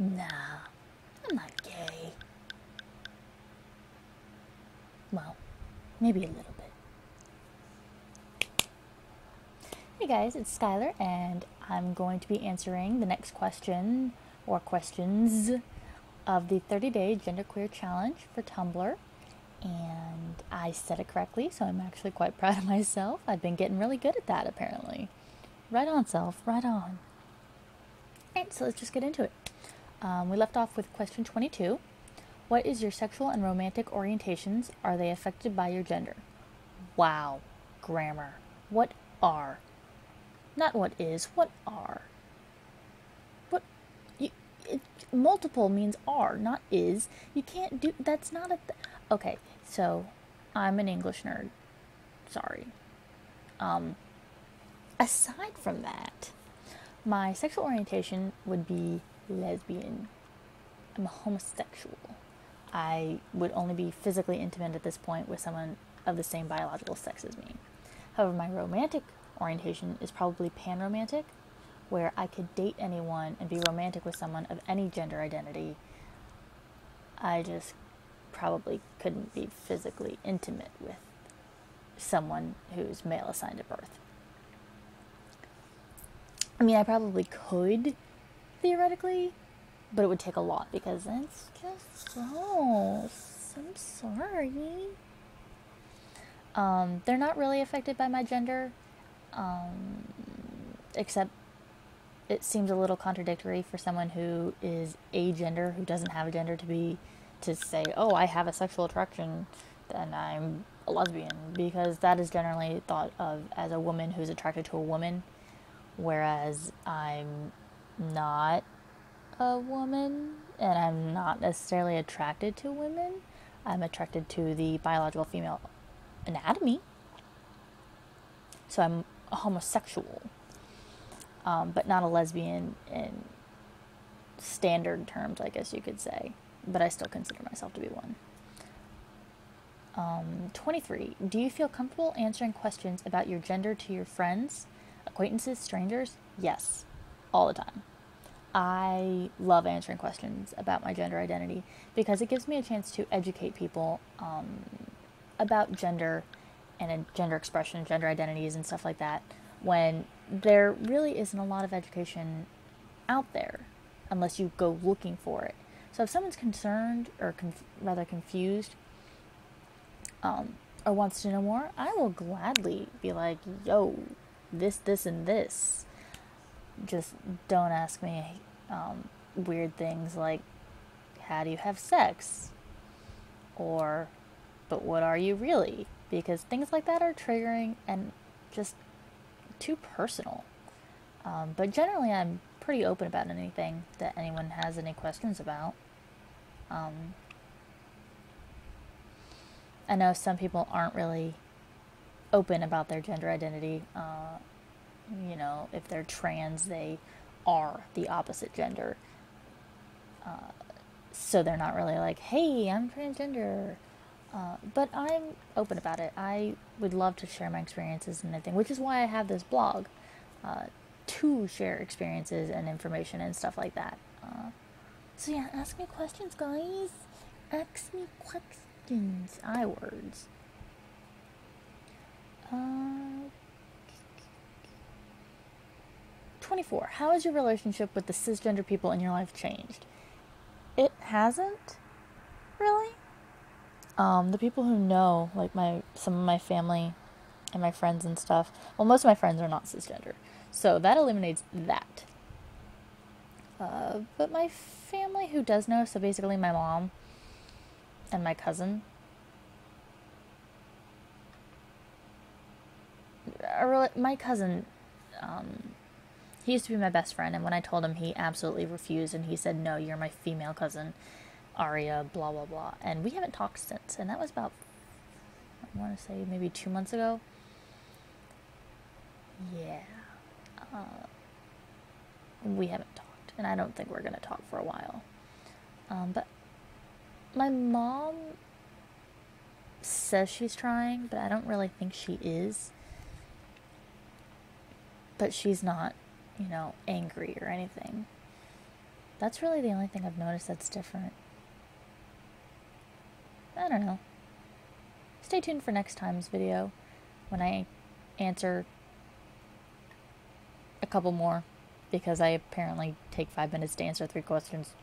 Nah, I'm not gay. Well, maybe a little bit. Hey guys, it's Skylar, and I'm going to be answering the next question, or questions, of the 30-day Genderqueer challenge for Tumblr. And I said it correctly, so I'm actually quite proud of myself. I've been getting really good at that, apparently. Right on, self, right on. Alright, so let's just get into it. We left off with question 22. What is your sexual and romantic orientations? Are they affected by your gender? Wow. Grammar. What are? Not what is, what are? What? Multiple means are, not is. You can't do, that's not a okay, so I'm an English nerd. Sorry. Aside from that, my sexual orientation would be lesbian. I'm a homosexual. I would only be physically intimate at this point with someone of the same biological sex as me. However, my romantic orientation is probably pan-romantic, where I could date anyone and be romantic with someone of any gender identity. I just probably couldn't be physically intimate with someone who's male assigned at birth. I mean, I probably could, theoretically, but it would take a lot because it's just gross. I'm sorry. They're not really affected by my gender, except it seems a little contradictory for someone who is agender, who doesn't have a gender, to say, oh, I have a sexual attraction, then I'm a lesbian, because that is generally thought of as a woman who's attracted to a woman, whereas I'm not a woman, and I'm not necessarily attracted to women. I'm attracted to the biological female anatomy. So I'm a homosexual, but not a lesbian in standard terms, I guess you could say. But I still consider myself to be one. 23. Do you feel comfortable answering questions about your gender to your friends, acquaintances, strangers? Yes, all the time. I love answering questions about my gender identity because it gives me a chance to educate people about gender and gender expression, gender identities, and stuff like that, when there really isn't a lot of education out there unless you go looking for it. So if someone's concerned or rather confused or wants to know more, I will gladly be like, yo, this, and this. Just don't ask me weird things like, how do you have sex? Or, but what are you really? Because things like that are triggering and just too personal. But generally I'm pretty open about anything that anyone has any questions about. I know some people aren't really open about their gender identity. If they're trans, they are the opposite gender. So they're not really like, hey, I'm transgender. But I'm open about it. I would love to share my experiences and everything, which is why I have this blog, to share experiences and information and stuff like that. So yeah, ask me questions, guys. Ask me questions. I-words. 24. How has your relationship with the cisgender people in your life changed? It hasn't, really. The people who know, like some of my family and my friends and stuff, well, most of my friends are not cisgender, so that eliminates that. But my family who does know, so basically my mom and my cousin, my cousin, he used to be my best friend, and when I told him, he absolutely refused, and he said, no, you're my female cousin, Aria, blah, blah, blah. And we haven't talked since, and that was about, I want to say, maybe 2 months ago. Yeah. We haven't talked, and I don't think we're going to talk for a while. But my mom says she's trying, but I don't really think she is. But she's not, angry or anything. That's really the only thing I've noticed that's different. I don't know. Stay tuned for next time's video when I answer a couple more, because I apparently take 5 minutes to answer 3 questions.